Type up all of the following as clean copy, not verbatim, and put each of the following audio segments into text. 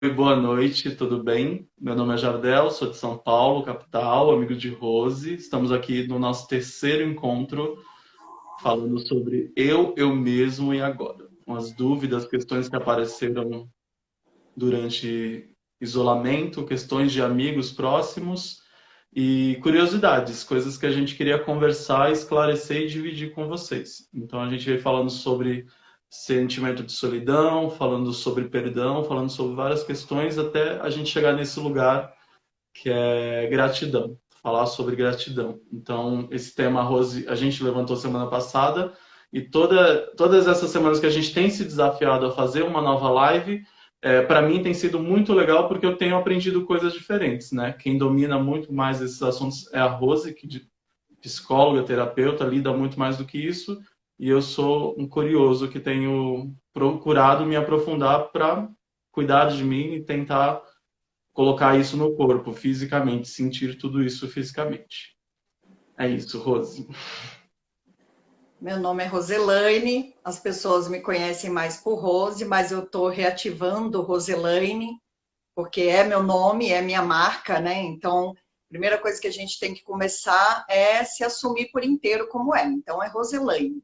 Oi, boa noite, tudo bem? Meu nome é Jardel, sou de São Paulo, capital, amigo de Rose. Estamos aqui no nosso terceiro encontro falando sobre eu mesmo e agora. Com as dúvidas, questões que apareceram durante isolamento, questões de amigos próximos e curiosidades, coisas que a gente queria conversar, esclarecer e dividir com vocês. Então a gente veio falando sobre sentimento de solidão, falando sobre perdão, falando sobre várias questões até a gente chegar nesse lugar que é gratidão, falar sobre gratidão. Então esse tema, Rose, a gente levantou semana passada e todas essas semanas que a gente tem se desafiado a fazer uma nova live, para mim tem sido muito legal porque eu tenho aprendido coisas diferentes, né? Quem domina muito mais esses assuntos é a Rose, que de psicóloga, terapeuta, lida muito mais do que isso, e eu sou um curioso que tenho procurado me aprofundar para cuidar de mim e tentar colocar isso no corpo, fisicamente, sentir tudo isso fisicamente. É isso, Rose. Meu nome é Roselaine, as pessoas me conhecem mais por Rose, mas eu estou reativando Roselaine, porque é meu nome, é minha marca, né? Então, a primeira coisa que a gente tem que começar é se assumir por inteiro como é. Então, é Roselaine.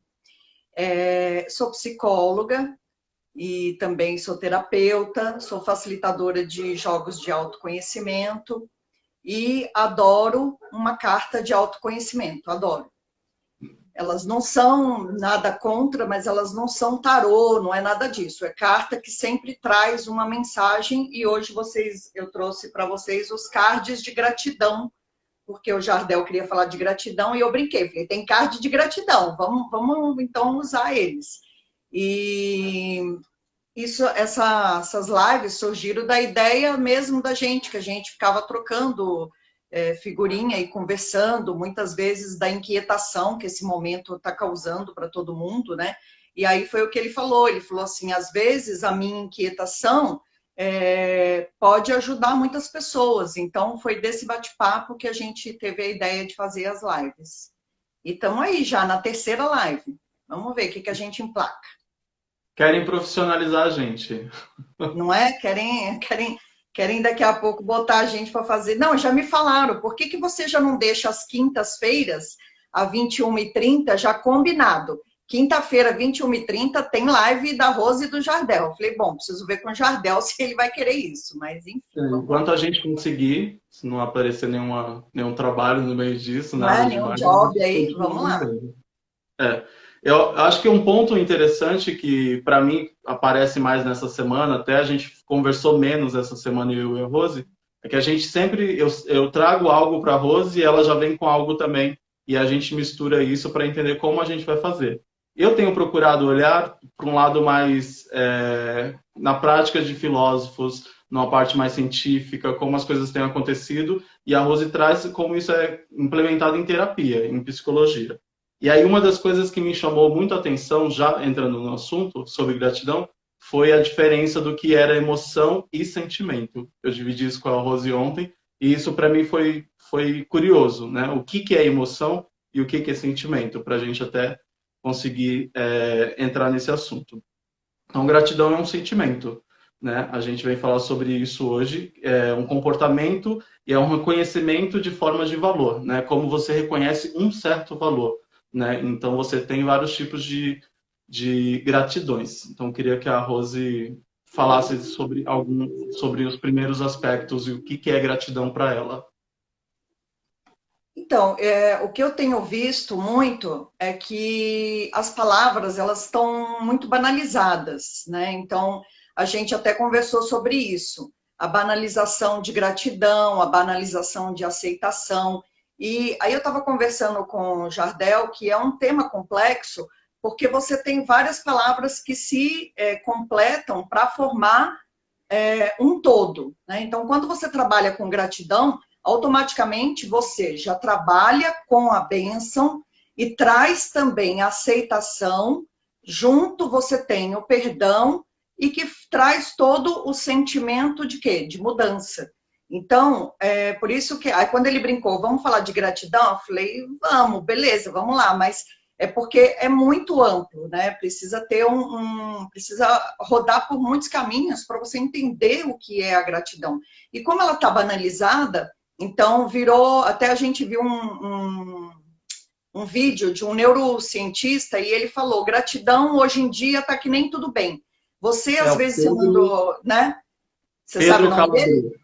Sou psicóloga e também sou terapeuta, sou facilitadora de jogos de autoconhecimento e adoro uma carta de autoconhecimento, adoro. Elas não são nada contra, mas elas não são tarô, não é nada disso. É carta que sempre traz uma mensagem e hoje eu trouxe para vocês os cards de gratidão, porque o Jardel queria falar de gratidão e eu brinquei, falei, tem card de gratidão, vamos então usar eles. E essas lives surgiram da ideia mesmo da gente, que a gente ficava trocando figurinha e conversando, muitas vezes da inquietação que esse momento está causando para todo mundo, né? E aí foi o que ele falou assim, às vezes a minha inquietação pode ajudar muitas pessoas, então foi desse bate-papo que a gente teve a ideia de fazer as lives. E estamos aí já na terceira live, vamos ver o que a gente emplaca. Querem profissionalizar a gente. Não é? Querem daqui a pouco botar a gente para fazer. Não, já me falaram, por que você já não deixa as quintas-feiras, às 21h30, já combinado? Quinta-feira, 21h30, tem live da Rose e do Jardel. Eu falei, bom, preciso ver com o Jardel se ele vai querer isso, mas enfim, vamos lá. Enquanto a gente conseguir, se não aparecer nenhum trabalho no meio disso, Não é nada nenhum demais, a job gente aí, continua vamos lá. mantendo. É. Eu acho que um ponto interessante que, para mim, aparece mais nessa semana, até a gente conversou menos essa semana, eu e a Rose, é que a gente sempre, eu trago algo para a Rose e ela já vem com algo também, e a gente mistura isso para entender como a gente vai fazer. Eu tenho procurado olhar para um lado mais, na prática de filósofos, numa parte mais científica, como as coisas têm acontecido, e a Rose traz como isso é implementado em terapia, em psicologia. E aí uma das coisas que me chamou muito a atenção, já entrando no assunto sobre gratidão, foi a diferença do que era emoção e sentimento. Eu dividi isso com a Rose ontem, e isso para mim foi curioso, né? O que é emoção e o que é sentimento, para a gente até conseguir entrar nesse assunto. Então, gratidão é um sentimento, né? A gente vem falar sobre isso hoje, é um comportamento e é um reconhecimento de formas de valor, né? Como você reconhece um certo valor, né? Então, você tem vários tipos de gratidões. Então, eu queria que a Rose falasse sobre os primeiros aspectos e o que é gratidão para ela. Então, o que eu tenho visto muito é que as palavras elas estão muito banalizadas, né? Então, a gente até conversou sobre isso, a banalização de gratidão, a banalização de aceitação. E aí eu estava conversando com o Jardel, que é um tema complexo, porque você tem várias palavras que se completam para formar um todo, né? Então, quando você trabalha com gratidão, automaticamente você já trabalha com a bênção e traz também a aceitação, junto você tem o perdão e que traz todo o sentimento de quê? De mudança. Então, por isso que aí quando ele brincou, vamos falar de gratidão, eu falei, vamos, beleza, vamos lá, mas é porque é muito amplo, né? Precisa ter precisa rodar por muitos caminhos para você entender o que é a gratidão. E como ela está banalizada, então virou, até a gente viu um vídeo de um neurocientista e ele falou, gratidão hoje em dia está que nem tudo bem. Você, às o vezes, você Pedro, mandou, né? Você Pedro sabe o nome Calabres. dele?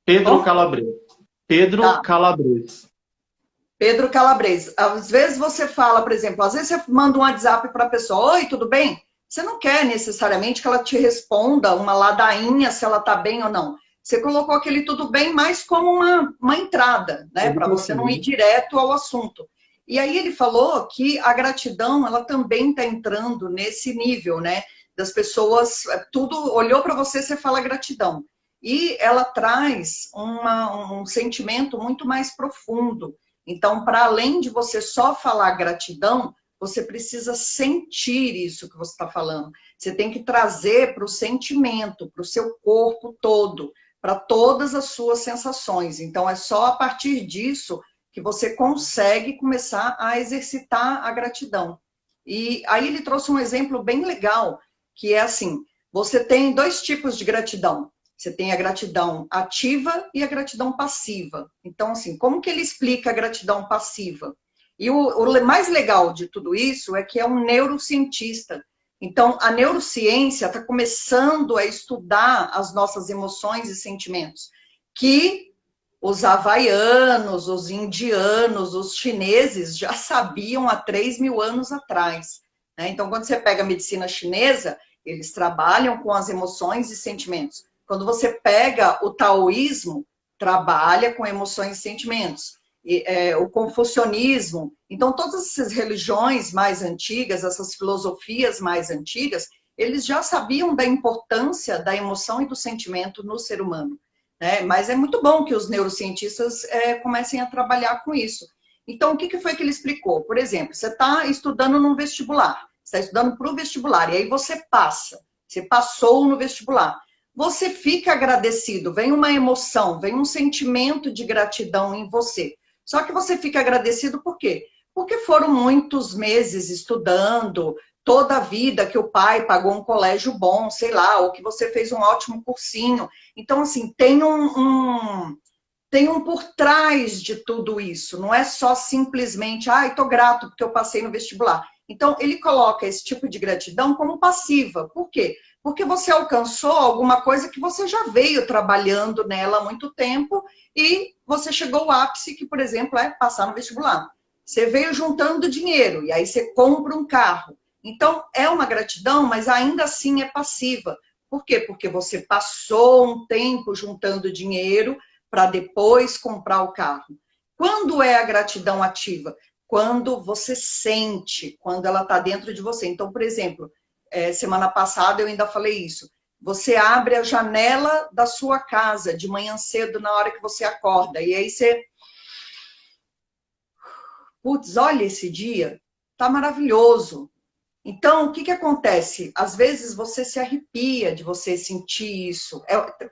Pedro Bom? Calabres. Pedro Tá. Calabres. Pedro Calabres. Às vezes você fala, por exemplo, às vezes você manda um WhatsApp para a pessoa, oi, tudo bem? Você não quer necessariamente que ela te responda uma ladainha se ela está bem ou não. Você colocou aquele tudo bem mais como uma entrada, né? Para você não ir direto ao assunto. E aí ele falou que a gratidão, ela também está entrando nesse nível, né? Das pessoas, tudo olhou para você, você fala gratidão. E ela traz um sentimento muito mais profundo. Então, para além de você só falar gratidão, você precisa sentir isso que você está falando. Você tem que trazer para o sentimento, para o seu corpo todo, para todas as suas sensações. Então, é só a partir disso que você consegue começar a exercitar a gratidão. E aí ele trouxe um exemplo bem legal, que é assim, você tem dois tipos de gratidão. Você tem a gratidão ativa e a gratidão passiva. Então, assim, como que ele explica a gratidão passiva? E o mais legal de tudo isso é que é um neurocientista. Então, a neurociência está começando a estudar as nossas emoções e sentimentos, que os havaianos, os indianos, os chineses já sabiam há 3.000 anos atrás. Né? Então, quando você pega a medicina chinesa, eles trabalham com as emoções e sentimentos. Quando você pega o taoísmo, trabalha com emoções e sentimentos. O confucionismo. Então, todas essas religiões mais antigas, essas filosofias mais antigas, eles já sabiam da importância da emoção e do sentimento no ser humano. Né? Mas é muito bom que os neurocientistas comecem a trabalhar com isso. Então, o que foi que ele explicou? Por exemplo, você está estudando num vestibular, você está estudando para o vestibular, e aí você passa, você passou no vestibular. Você fica agradecido, vem uma emoção, vem um sentimento de gratidão em você. Só que você fica agradecido por quê? Porque foram muitos meses estudando, toda a vida que o pai pagou um colégio bom, sei lá, ou que você fez um ótimo cursinho. Então, assim, tem um por trás de tudo isso. Não é só simplesmente, estou grato porque eu passei no vestibular. Então, ele coloca esse tipo de gratidão como passiva. Por quê? Porque você alcançou alguma coisa que você já veio trabalhando nela há muito tempo e você chegou ao ápice, que, por exemplo, é passar no vestibular. Você veio juntando dinheiro e aí você compra um carro. Então, é uma gratidão, mas ainda assim é passiva. Por quê? Porque você passou um tempo juntando dinheiro para depois comprar o carro. Quando é a gratidão ativa? Quando você sente, quando ela está dentro de você. Então, por exemplo, semana passada eu ainda falei isso. Você abre a janela da sua casa de manhã cedo, na hora que você acorda. E aí você... Putz, olha esse dia, tá maravilhoso. Então, o que acontece? Às vezes você se arrepia de você sentir isso.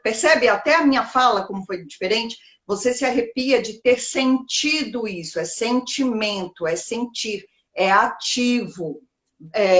Percebe até a minha fala como foi diferente? Você se arrepia de ter sentido isso. É sentimento, é sentir, é ativo.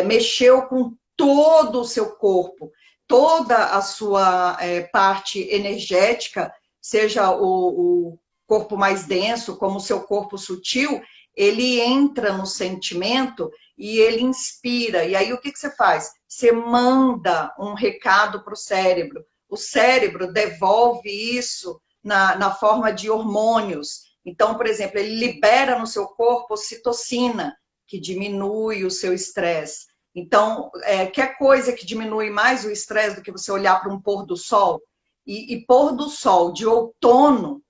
Mexeu com todo o seu corpo, toda a sua parte energética, seja o corpo mais denso, como o seu corpo sutil, ele entra no sentimento e ele inspira. E aí o que você faz? Você manda um recado para o cérebro. O cérebro devolve isso na forma de hormônios. Então, por exemplo, ele libera no seu corpo ocitocina, que diminui o seu estresse. Então, quer coisa que diminui mais o estresse do que você olhar para um pôr do sol? E pôr do sol de outono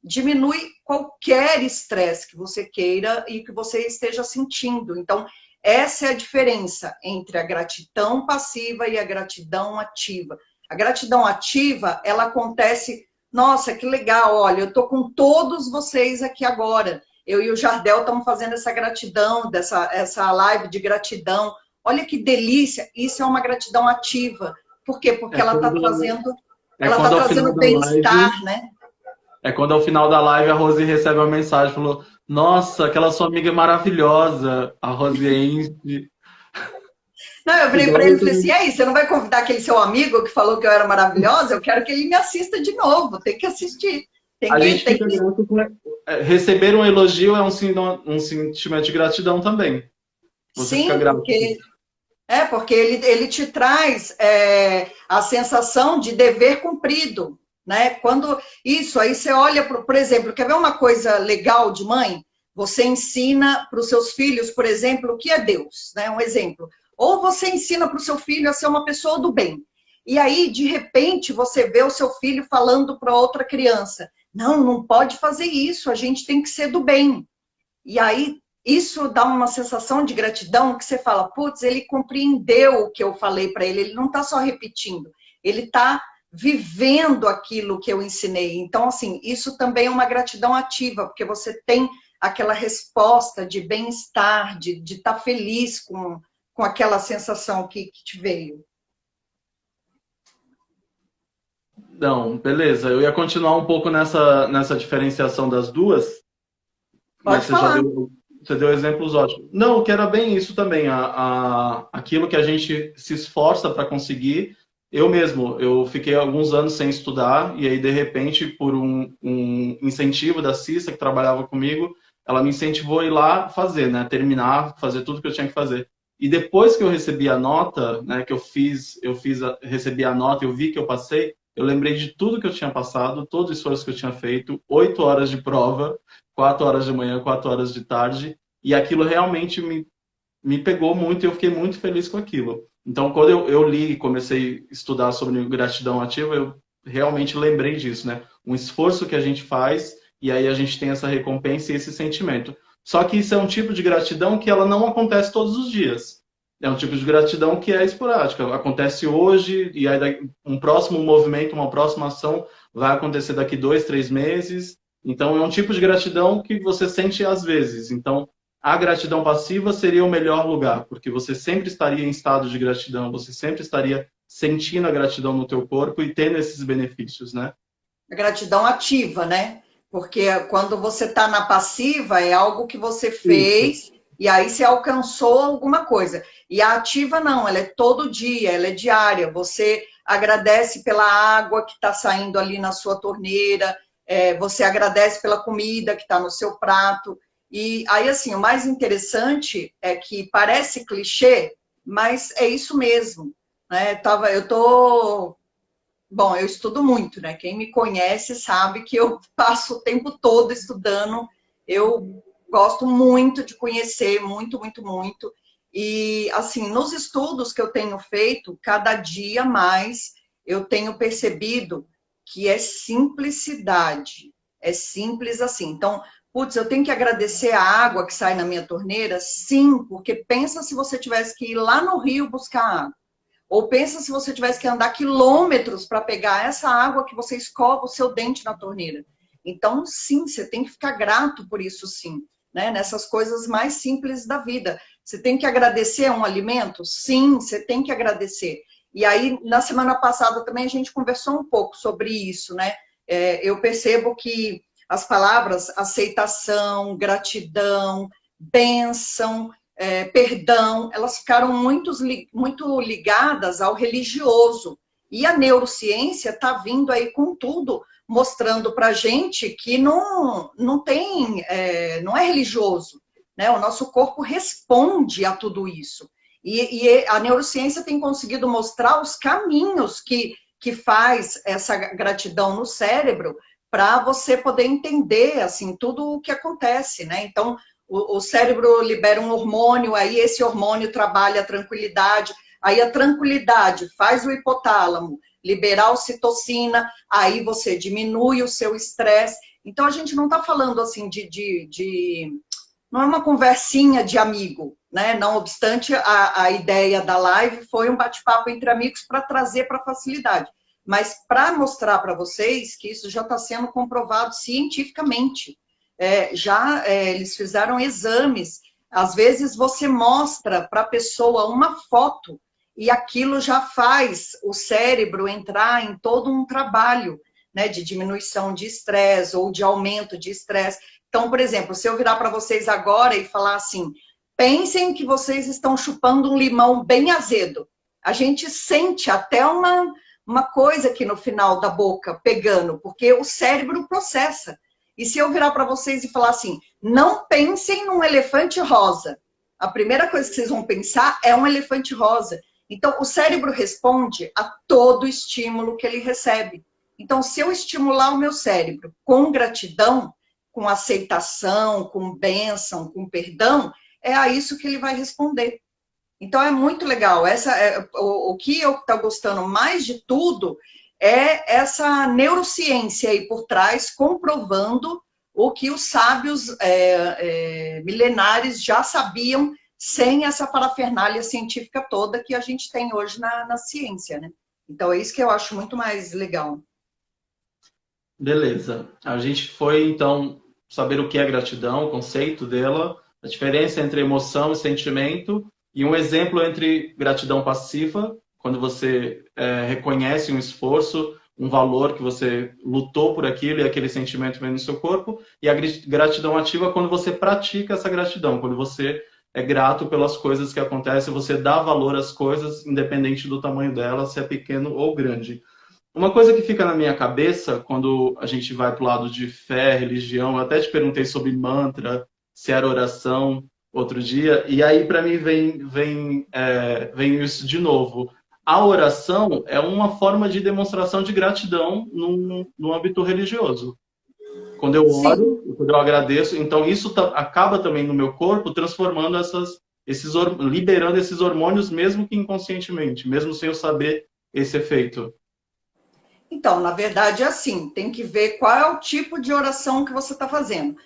diminui qualquer estresse que você queira e que você esteja sentindo. Então, essa é a diferença entre a gratidão passiva e a gratidão ativa. A gratidão ativa, ela acontece, nossa, que legal, olha, eu estou com todos vocês aqui agora. Eu e o Jardel estamos fazendo essa gratidão, essa live de gratidão. Olha que delícia, isso é uma gratidão ativa. Por quê? Porque ela está trazendo bem-estar, né? É quando ao final da live a Rose recebe uma mensagem, falou, nossa, aquela sua amiga é maravilhosa, a Rosiense. Não, eu virei para Igual ele eu e falei assim, e também. aí, você não vai convidar aquele seu amigo que falou que eu era maravilhosa? Eu quero que ele me assista de novo, tem que assistir. Tem A que, gente tem fica que... grato com... Receber um elogio é um sentimento de gratidão também. Você fica Sim, grato. porque ele te traz a sensação de dever cumprido, né? Quando isso, aí você olha, por exemplo, quer ver uma coisa legal de mãe? Você ensina para os seus filhos, por exemplo, o que é Deus, né? Um exemplo. Ou você ensina para o seu filho a ser uma pessoa do bem. E aí, de repente, você vê o seu filho falando para outra criança: não, não pode fazer isso, a gente tem que ser do bem. E aí, isso dá uma sensação de gratidão que você fala, putz, ele compreendeu o que eu falei para ele, ele não está só repetindo, ele está vivendo aquilo que eu ensinei. Então, assim, isso também é uma gratidão ativa, porque você tem aquela resposta de bem-estar, de estar feliz com aquela sensação que te veio. Não, beleza. Eu ia continuar um pouco nessa diferenciação das duas, mas Pode falar. você deu exemplos ótimos. Não, que era bem isso também, aquilo que a gente se esforça para conseguir. Eu mesmo, eu fiquei alguns anos sem estudar, e aí, de repente, por um incentivo da Cissa, que trabalhava comigo, ela me incentivou a ir lá fazer, né? Terminar, fazer tudo que eu tinha que fazer. E depois que eu recebi a nota, né, que recebi a nota, eu vi que eu passei, eu lembrei de tudo que eu tinha passado, todo o esforço que eu tinha feito, 8 horas de prova, 4 horas de manhã, 4 horas de tarde, e aquilo realmente me pegou muito e eu fiquei muito feliz com aquilo. Então, quando eu li e comecei a estudar sobre gratidão ativa, eu realmente lembrei disso, né? Um esforço que a gente faz e aí a gente tem essa recompensa e esse sentimento. Só que isso é um tipo de gratidão que ela não acontece todos os dias. É um tipo de gratidão que é esporádica. Acontece hoje e aí um próximo movimento, uma próxima ação vai acontecer daqui 2, 3 meses. Então, é um tipo de gratidão que você sente às vezes. Então, a gratidão passiva seria o melhor lugar, porque você sempre estaria em estado de gratidão, você sempre estaria sentindo a gratidão no teu corpo e tendo esses benefícios, né? A gratidão ativa, né? Porque quando você está na passiva, é algo que você Isso. fez e aí você alcançou alguma coisa. E a ativa não, ela é todo dia, ela é diária. Você agradece pela água que está saindo ali na sua torneira, você agradece pela comida que está no seu prato. E aí, assim, o mais interessante é que parece clichê, mas é isso mesmo. Né? Eu tô Bom, eu estudo muito, né? Quem me conhece sabe que eu passo o tempo todo estudando. Eu gosto muito de conhecer, muito, muito, muito. E, assim, nos estudos que eu tenho feito, cada dia mais eu tenho percebido que é simplicidade. É simples assim. Então, putz, eu tenho que agradecer a água que sai na minha torneira? Sim, porque pensa se você tivesse que ir lá no rio buscar água. Ou pensa se você tivesse que andar quilômetros para pegar essa água que você escova o seu dente na torneira. Então, sim, você tem que ficar grato por isso, sim. Né? Nessas coisas mais simples da vida. Você tem que agradecer a um alimento? Sim, você tem que agradecer. E aí, na semana passada também a gente conversou um pouco sobre isso, né? Eu percebo que as palavras aceitação, gratidão, bênção, perdão, elas ficaram muito ligadas ao religioso. E a neurociência está vindo aí com tudo, mostrando para a gente que não tem, não é religioso. Né? O nosso corpo responde a tudo isso. E a neurociência tem conseguido mostrar os caminhos que faz essa gratidão no cérebro para você poder entender assim tudo o que acontece, né? Então, o cérebro libera um hormônio, aí esse hormônio trabalha a tranquilidade, aí a tranquilidade faz o hipotálamo liberar a ocitocina, aí você diminui o seu estresse. Então, a gente não está falando assim não é uma conversinha de amigo, né? Não obstante, a ideia da live foi um bate-papo entre amigos para trazer para facilidade. Mas para mostrar para vocês que isso já está sendo comprovado cientificamente. Eles fizeram exames. Às vezes você mostra para a pessoa uma foto e aquilo já faz o cérebro entrar em todo um trabalho, né, de diminuição de estresse ou de aumento de estresse. Então, por exemplo, se eu virar para vocês agora e falar assim, pensem que vocês estão chupando um limão bem azedo. A gente sente até uma coisa aqui no final da boca pegando, porque o cérebro processa. E se eu virar para vocês e falar assim, não pensem num elefante rosa. A primeira coisa que vocês vão pensar é um elefante rosa. Então, o cérebro responde a todo estímulo que ele recebe. Então, se eu estimular o meu cérebro com gratidão, com aceitação, com bênção, com perdão, é a isso que ele vai responder. Então, é muito legal. O que eu estou gostando mais de tudo é essa neurociência aí por trás, comprovando o que os sábios milenares já sabiam, sem essa parafernália científica toda que a gente tem hoje na ciência, né? Então, é isso que eu acho muito mais legal. Beleza. A gente foi, então, saber o que é gratidão, o conceito dela, a diferença entre emoção e sentimento, e um exemplo entre gratidão passiva, quando você reconhece um esforço, um valor que você lutou por aquilo e aquele sentimento vem no seu corpo, e a gratidão ativa quando você pratica essa gratidão, quando você é grato pelas coisas que acontecem, você dá valor às coisas, independente do tamanho delas, se é pequeno ou grande. Uma coisa que fica na minha cabeça, quando a gente vai para o lado de fé, religião, eu até te perguntei sobre mantra, se era oração, outro dia, e aí para mim vem isso de novo. A oração é uma forma de demonstração de gratidão no âmbito religioso. Quando eu Sim. oro, quando eu agradeço, então isso acaba também no meu corpo transformando liberando esses hormônios, mesmo que inconscientemente, mesmo sem eu saber esse efeito. Então, na verdade, é assim, tem que ver qual é o tipo de oração que você está fazendo.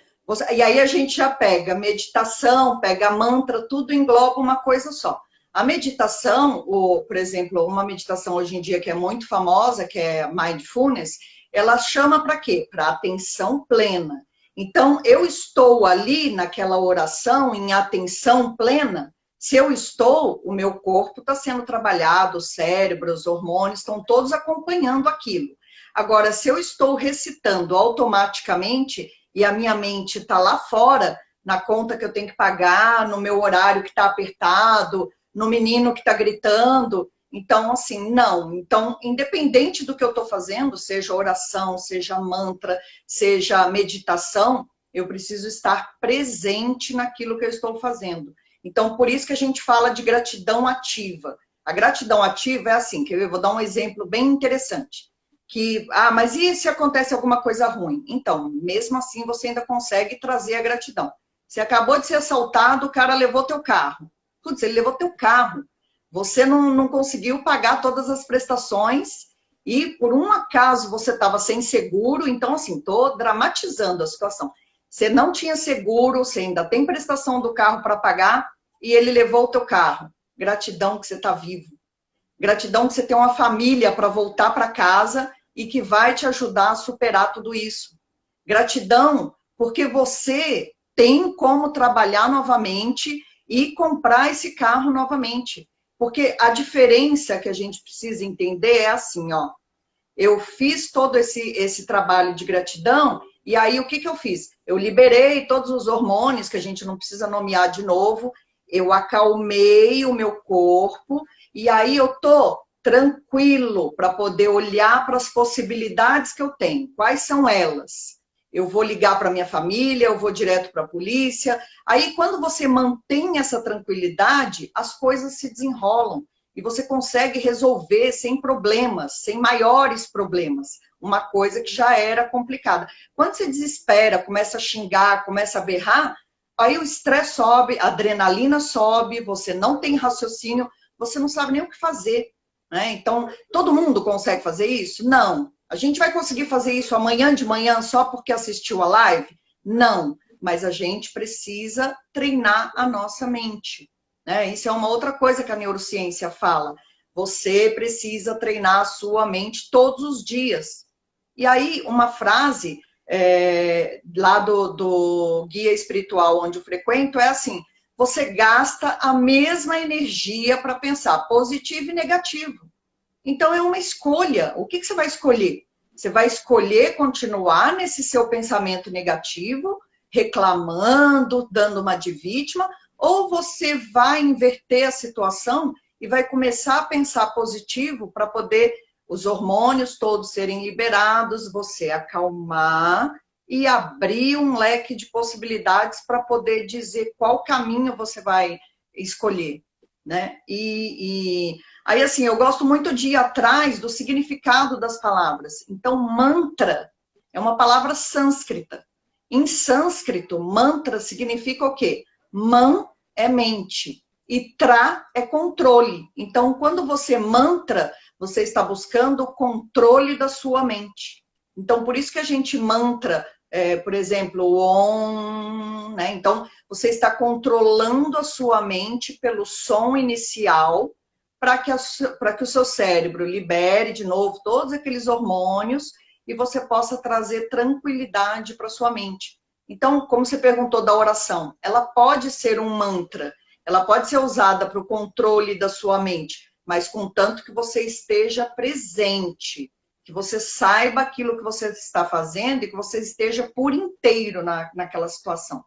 E aí a gente já pega meditação, pega mantra, tudo engloba uma coisa só. A meditação, por exemplo, uma meditação hoje em dia que é muito famosa, que é mindfulness, ela chama para quê? Para atenção plena. Então, eu estou ali naquela oração em atenção plena. Se eu estou, o meu corpo está sendo trabalhado, o cérebro, os hormônios estão todos acompanhando aquilo. Agora, se eu estou recitando automaticamente e a minha mente está lá fora, na conta que eu tenho que pagar, no meu horário que está apertado, no menino que está gritando, então, assim, não. Então, independente do que eu estou fazendo, seja oração, seja mantra, seja meditação, eu preciso estar presente naquilo que eu estou fazendo. Então, por isso que a gente fala de gratidão ativa. A gratidão ativa é assim, que eu vou dar um exemplo bem interessante. Mas e se acontece alguma coisa ruim? Então, mesmo assim, você ainda consegue trazer a gratidão. Você acabou de ser assaltado, o cara levou teu carro. Putz, ele levou teu carro. Você não conseguiu pagar todas as prestações e, por um acaso, você estava sem seguro. Então, assim, estou dramatizando a situação. Você não tinha seguro, você ainda tem prestação do carro para pagar e ele levou o teu carro. Gratidão que você está vivo. Gratidão que você tem uma família para voltar para casa e que vai te ajudar a superar tudo isso. Gratidão porque você tem como trabalhar novamente e comprar esse carro novamente. Porque a diferença que a gente precisa entender é assim, ó. Eu fiz todo esse trabalho de gratidão e aí o que eu fiz? Eu liberei todos os hormônios que a gente não precisa nomear de novo, eu acalmei o meu corpo e aí eu tô tranquilo para poder olhar para as possibilidades que eu tenho. Quais são elas? Eu vou ligar para minha família, eu vou direto para a polícia. Aí quando você mantém essa tranquilidade, as coisas se desenrolam e você consegue resolver sem problemas, sem maiores problemas, uma coisa que já era complicada. Quando você desespera, começa a xingar, começa a berrar, aí o estresse sobe, a adrenalina sobe, você não tem raciocínio, você não sabe nem o que fazer, né? Então, todo mundo consegue fazer isso? Não. A gente vai conseguir fazer isso amanhã de manhã só porque assistiu a live? Não. Mas a gente precisa treinar a nossa mente. Isso é uma outra coisa que a neurociência fala. Você precisa treinar a sua mente todos os dias. E aí, uma frase lá do guia espiritual onde eu frequento é assim, você gasta a mesma energia para pensar positivo e negativo. Então, é uma escolha. O que você vai escolher? Você vai escolher continuar nesse seu pensamento negativo, reclamando, dando uma de vítima, ou você vai inverter a situação e vai começar a pensar positivo para poder os hormônios todos serem liberados, você acalmar e abrir um leque de possibilidades para poder dizer qual caminho você vai escolher, né? Aí, assim, eu gosto muito de ir atrás do significado das palavras. Então, mantra é uma palavra sânscrita. Em sânscrito, mantra significa o quê? Man é mente e tra é controle. Então, quando você mantra, você está buscando o controle da sua mente. Então, por isso que a gente mantra, por exemplo, o Om, né? Então, você está controlando a sua mente pelo som inicial para que o seu cérebro libere de novo todos aqueles hormônios e você possa trazer tranquilidade para sua mente. Então, como você perguntou da oração, ela pode ser um mantra, ela pode ser usada para o controle da sua mente, mas contanto que você esteja presente, que você saiba aquilo que você está fazendo e que você esteja por inteiro naquela situação.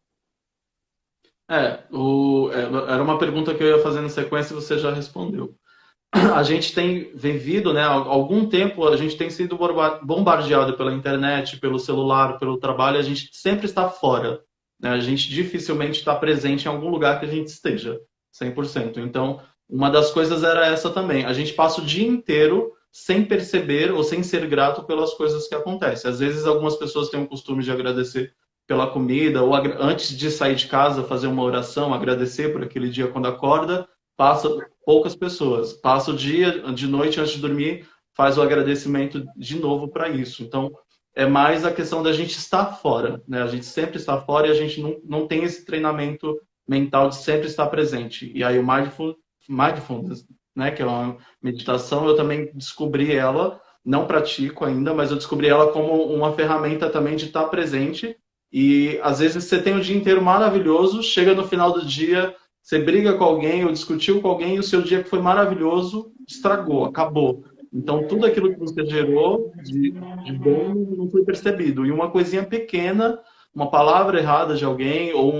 Era uma pergunta que eu ia fazer na sequência e você já respondeu. A gente tem vivido, né, há algum tempo, a gente tem sido bombardeado pela internet, pelo celular, pelo trabalho, a gente sempre está fora, né? A gente dificilmente está presente em algum lugar que a gente esteja, 100%. Então, uma das coisas era essa também. A gente passa o dia inteiro sem perceber ou sem ser grato pelas coisas que acontecem. Às vezes, algumas pessoas têm o costume de agradecer pela comida, ou antes de sair de casa, fazer uma oração, agradecer por aquele dia quando acorda. Passa poucas pessoas. Passa o dia, de noite, antes de dormir, faz o agradecimento de novo para isso. Então, é mais a questão da gente estar fora, né? A gente sempre está fora e a gente não tem esse treinamento mental de sempre estar presente. E aí o Mindfulness, né, que é uma meditação, eu também descobri ela, não pratico ainda, mas eu descobri ela como uma ferramenta também de estar presente. E às vezes você tem o dia inteiro maravilhoso, chega no final do dia, você briga com alguém ou discutiu com alguém e o seu dia que foi maravilhoso estragou, acabou. Então, tudo aquilo que você gerou de bom não foi percebido. E uma coisinha pequena, uma palavra errada de alguém ou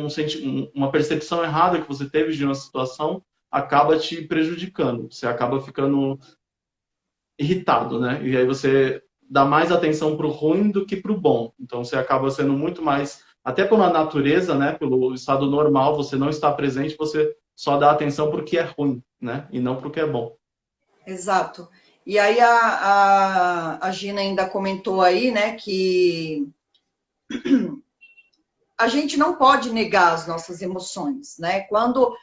uma percepção errada que você teve de uma situação acaba te prejudicando. Você acaba ficando irritado, né? E aí você dá mais atenção para o ruim do que para o bom. Então, você acaba sendo muito mais... Até pela natureza, né, pelo estado normal, você não está presente, você só dá atenção para o que é ruim, né, e não para o que é bom. Exato. E aí a Gina ainda comentou aí, né, que a gente não pode negar as nossas emoções, né? Quando,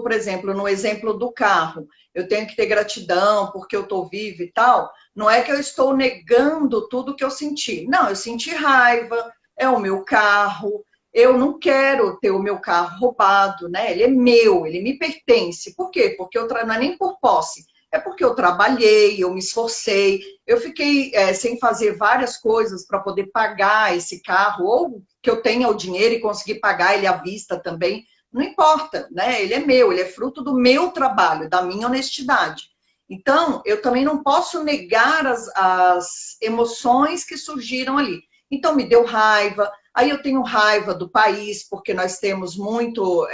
por exemplo, no exemplo do carro, eu tenho que ter gratidão porque eu estou viva e tal, não é que eu estou negando tudo que eu senti. Não, eu senti raiva, é o meu carro, eu não quero ter o meu carro roubado, né? Ele é meu, ele me pertence. Por quê? Porque não é nem por posse, é porque eu trabalhei, eu me esforcei, eu fiquei sem fazer várias coisas para poder pagar esse carro, ou que eu tenha o dinheiro e conseguir pagar ele à vista também, não importa, né? Ele é meu, ele é fruto do meu trabalho, da minha honestidade. Então, eu também não posso negar as emoções que surgiram ali. Então, me deu raiva, aí eu tenho raiva do país, porque nós temos muito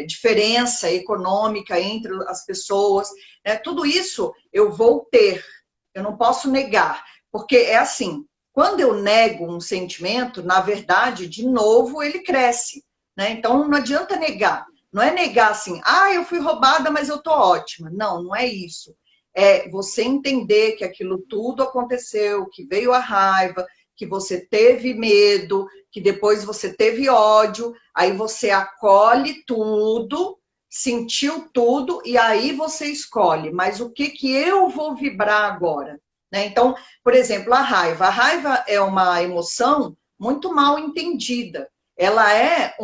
diferença econômica entre as pessoas, né? Tudo isso eu vou ter, eu não posso negar, porque é assim, quando eu nego um sentimento, na verdade, de novo, ele cresce, né? Então, não adianta negar. Não é negar assim, eu fui roubada, mas eu tô ótima. Não, não é isso. É você entender que aquilo tudo aconteceu, que veio a raiva, que você teve medo, que depois você teve ódio, aí você acolhe tudo, sentiu tudo, e aí você escolhe, mas o que eu vou vibrar agora? Né? Então, por exemplo, a raiva é uma emoção muito mal entendida. Ela é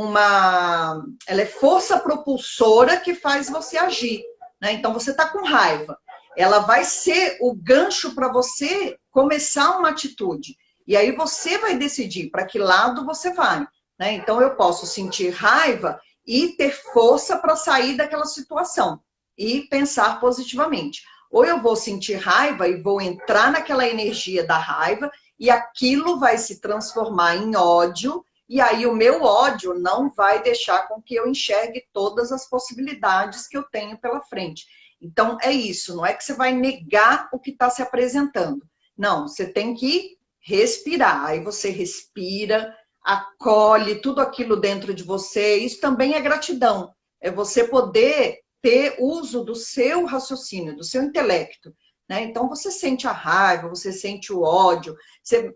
força propulsora que faz você agir. Né? Então, você está com raiva. Ela vai ser o gancho para você começar uma atitude. E aí você vai decidir para que lado você vai. Né? Então, eu posso sentir raiva e ter força para sair daquela situação e pensar positivamente. Ou eu vou sentir raiva e vou entrar naquela energia da raiva e aquilo vai se transformar em ódio, e aí o meu ódio não vai deixar com que eu enxergue todas as possibilidades que eu tenho pela frente. Então, é isso, não é que você vai negar o que está se apresentando. Não, você tem que respirar. Aí você respira, acolhe tudo aquilo dentro de você. Isso também é gratidão. É você poder ter uso do seu raciocínio, do seu intelecto. Né? Então, você sente a raiva, você sente o ódio,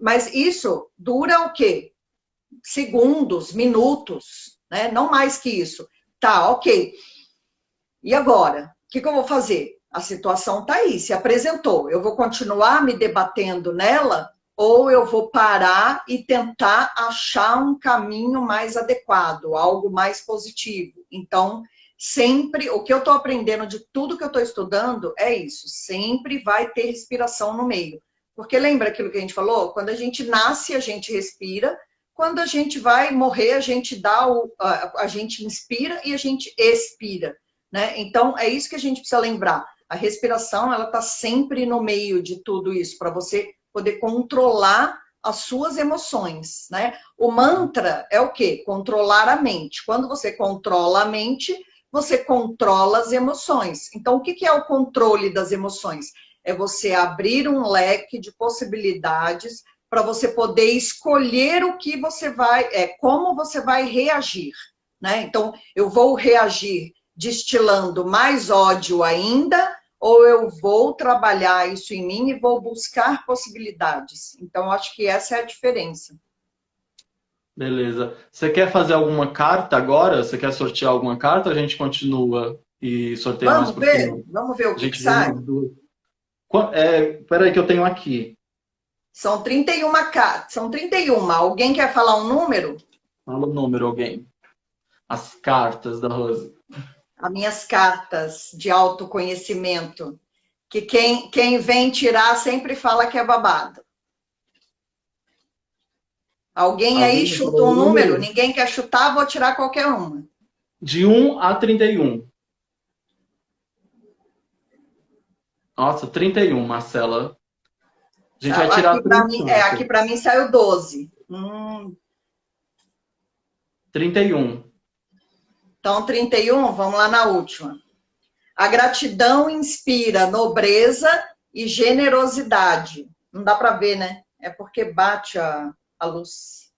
mas isso dura o quê? Segundos, minutos, né? Não mais que isso. Tá, ok. E agora? O que eu vou fazer? A situação está aí, se apresentou. Eu vou continuar me debatendo nela ou eu vou parar e tentar achar um caminho mais adequado, algo mais positivo. Então, sempre, o que eu estou aprendendo de tudo que eu estou estudando é isso, sempre vai ter respiração no meio. Porque lembra aquilo que a gente falou? Quando a gente nasce, a gente respira, quando a gente vai morrer, a gente a gente inspira e a gente expira. Né? Então, é isso que a gente precisa lembrar. A respiração, ela está sempre no meio de tudo isso, para você poder controlar as suas emoções, né? O mantra é o quê? Controlar a mente. Quando você controla a mente, você controla as emoções. Então, o que é o controle das emoções? É você abrir um leque de possibilidades para você poder escolher o que você vai, como você vai reagir, né? Então, eu vou reagir destilando mais ódio ainda, ou eu vou trabalhar isso em mim e vou buscar possibilidades. Então, acho que essa é a diferença. Beleza. Você quer fazer alguma carta agora? Você quer sortear alguma carta? A gente continua e sorteia mais pro final. Vamos ver o A que gente vê sai. umas duas. Peraí que eu tenho aqui. São 31 cartas. São 31. Alguém quer falar um número? Fala o número, alguém. As cartas da Rose. As minhas cartas de autoconhecimento. Que quem vem tirar sempre fala que é babado. Alguém aí Alguém chuta falou um o número? número? Ninguém quer chutar, vou tirar qualquer uma. De 1 a 31. Nossa, 31, Marcela. A gente vai tirar três Aqui cartas. para mim saiu 12. 31. Então, 31, vamos lá na última. A gratidão inspira nobreza e generosidade. Não dá para ver, né? É porque bate a luz.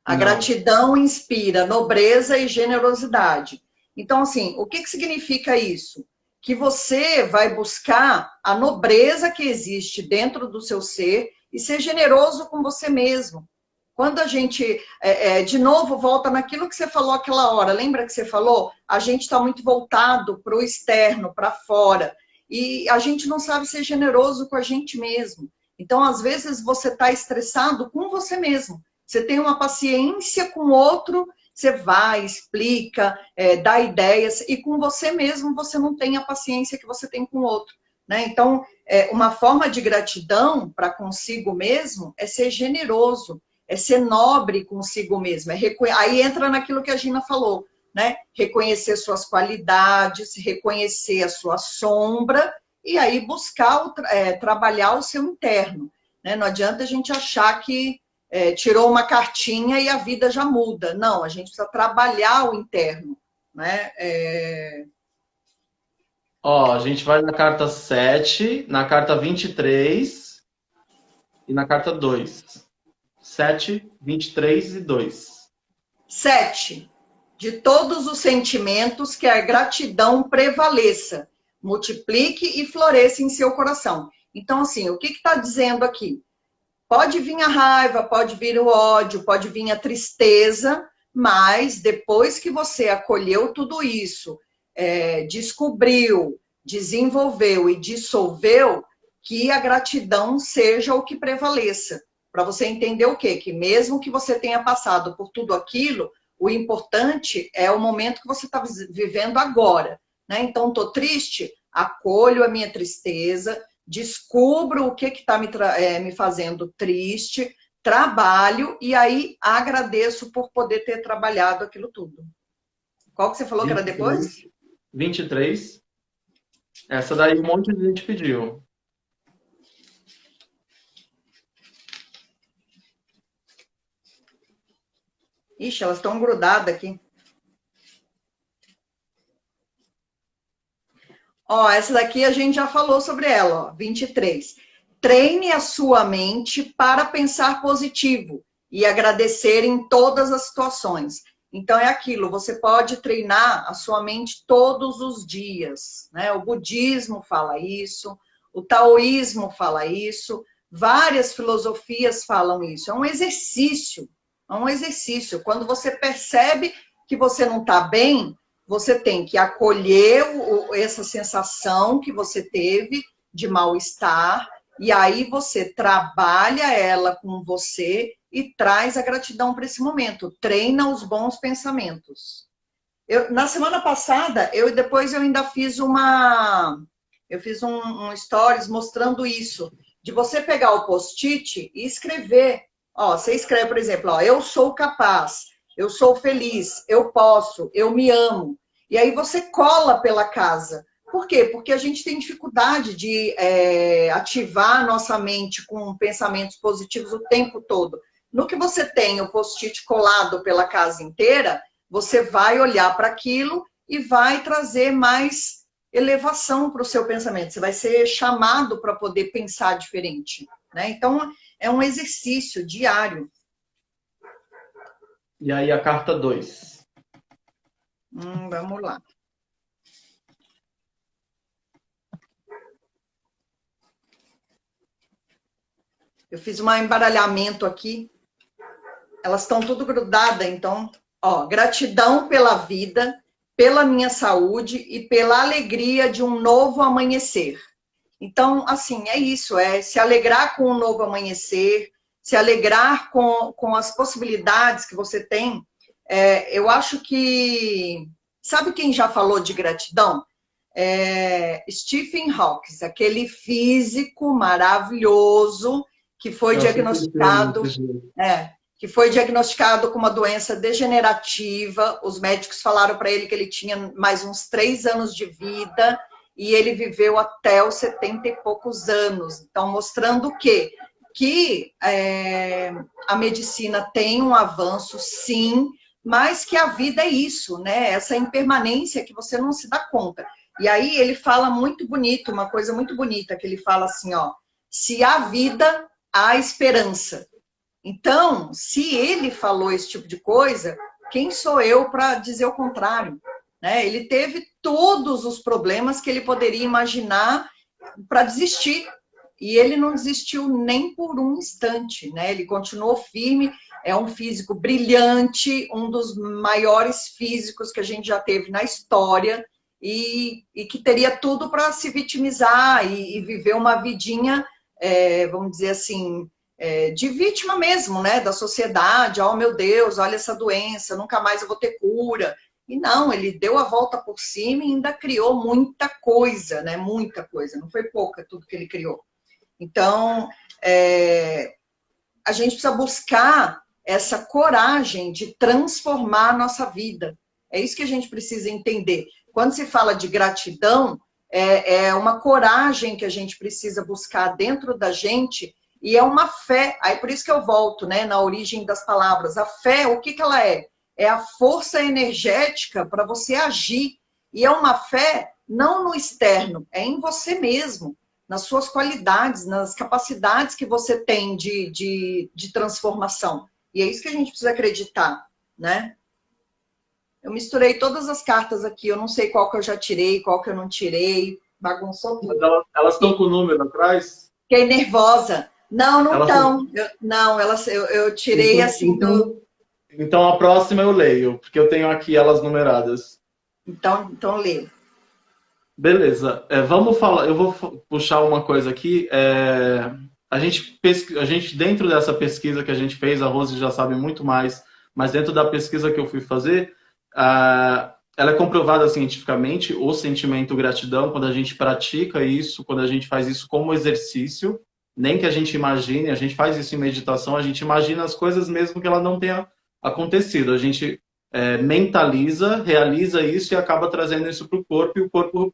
A Não. gratidão inspira nobreza e generosidade. Então, assim, o que significa isso? Que você vai buscar a nobreza que existe dentro do seu ser e ser generoso com você mesmo. Quando a gente, de novo, volta naquilo que você falou aquela hora, lembra que você falou? A gente está muito voltado para o externo, para fora, e a gente não sabe ser generoso com a gente mesmo. Então, às vezes, você está estressado com você mesmo. Você tem uma paciência com o outro, você vai, explica, dá ideias, e com você mesmo você não tem a paciência que você tem com o outro. Né? Então, uma forma de gratidão para consigo mesmo é ser generoso, é ser nobre consigo mesmo. Aí entra naquilo que a Gina falou, né? Reconhecer suas qualidades, reconhecer a sua sombra e aí buscar trabalhar o seu interno. Né? Não adianta a gente achar que tirou uma cartinha e a vida já muda. Não, a gente precisa trabalhar o interno. Né? Ó, a gente vai na carta 7, na carta 23 e na carta 2. 7, 23 e 2. 7. De todos os sentimentos, que a gratidão prevaleça, multiplique e floresça em seu coração. Então, assim, o que está dizendo aqui? Pode vir a raiva, pode vir o ódio, pode vir a tristeza, mas depois que você acolheu tudo isso, descobriu, desenvolveu e dissolveu, que a gratidão seja o que prevaleça. Para você entender o quê? Que mesmo que você tenha passado por tudo aquilo, o importante é o momento que você está vivendo agora. Né? Então, estou triste, acolho a minha tristeza, descubro o que está me fazendo triste, trabalho e aí agradeço por poder ter trabalhado aquilo tudo. Qual que você falou 23, que era depois? 23. Essa daí um monte de gente pediu. Ixi, elas estão grudadas aqui. Ó, essa daqui a gente já falou sobre ela, ó, 23. Treine a sua mente para pensar positivo e agradecer em todas as situações. Então, é aquilo, você pode treinar a sua mente todos os dias, né? O budismo fala isso, o taoísmo fala isso, várias filosofias falam isso. É um exercício, é um exercício. Quando você percebe que você não está bem, você tem que acolher essa sensação que você teve de mal-estar, e aí você trabalha ela com você e traz a gratidão para esse momento. Treina os bons pensamentos. Na semana passada, depois eu ainda fiz eu fiz um stories mostrando isso, de você pegar o post-it e escrever. Ó, você escreve, por exemplo, ó, eu sou capaz, eu sou feliz, eu posso, eu me amo. E aí você cola pela casa. Por quê? Porque a gente tem dificuldade de ativar a nossa mente com pensamentos positivos o tempo todo. No que você tem o post-it colado pela casa inteira, você vai olhar para aquilo e vai trazer mais elevação para o seu pensamento. Você vai ser chamado para poder pensar diferente, né? Então, é um exercício diário. E aí a carta 2. Vamos lá. Eu fiz um embaralhamento aqui. Elas estão tudo grudadas, então, ó, gratidão pela vida, pela minha saúde e pela alegria de um novo amanhecer. Então, assim, é isso, é se alegrar com um novo amanhecer, se alegrar com as possibilidades que você tem. Eu acho que... Sabe quem já falou de gratidão? Stephen Hawking, aquele físico maravilhoso que foi diagnosticado... que foi diagnosticado com uma doença degenerativa. Os médicos falaram para ele que ele tinha mais uns 3 anos de vida e ele viveu até os 70 e poucos anos. Então, mostrando o quê? Que a medicina tem um avanço, sim, mas que a vida é isso, né? Essa impermanência que você não se dá conta. E aí ele fala muito bonito, uma coisa muito bonita, que ele fala assim, ó, se há vida, há esperança. Então, se ele falou esse tipo de coisa, quem sou eu para dizer o contrário? Né? Ele teve todos os problemas que ele poderia imaginar para desistir. E ele não desistiu nem por um instante. Né? Ele continuou firme, é um físico brilhante, um dos maiores físicos que a gente já teve na história, e que teria tudo para se vitimizar e viver uma vidinha, vamos dizer assim... de vítima mesmo, né, da sociedade. Oh, meu Deus, olha essa doença, nunca mais eu vou ter cura. E não, ele deu a volta por cima e ainda criou muita coisa, né, muita coisa, não foi pouca tudo que ele criou. Então, a gente precisa buscar essa coragem de transformar a nossa vida. É isso que a gente precisa entender. Quando se fala de gratidão, é uma coragem que a gente precisa buscar dentro da gente. E é uma fé, aí por isso que eu volto, né, na origem das palavras. A fé, o que ela é? É a força energética para você agir. E é uma fé não no externo, é em você mesmo, nas suas qualidades, nas capacidades que você tem de transformação. E é isso que a gente precisa acreditar, né? Eu misturei todas as cartas aqui, eu não sei qual que eu já tirei, qual que eu não tirei, bagunçou tudo. Elas estão com o número atrás? Fiquei nervosa. Não estão. Não, eu tirei então, assim do... Então a próxima eu leio, porque eu tenho aqui elas numeradas. Então lê. Beleza. Vamos falar, eu vou puxar uma coisa aqui. A gente, dentro dessa pesquisa que a gente fez, a Rose já sabe muito mais, mas dentro da pesquisa que eu fui fazer, ela é comprovada cientificamente, o sentimento gratidão, quando a gente pratica isso, quando a gente faz isso como exercício, nem que a gente imagine, a gente faz isso em meditação, a gente imagina as coisas mesmo que ela não tenha acontecido. A gente mentaliza, realiza isso e acaba trazendo isso para o corpo, e o corpo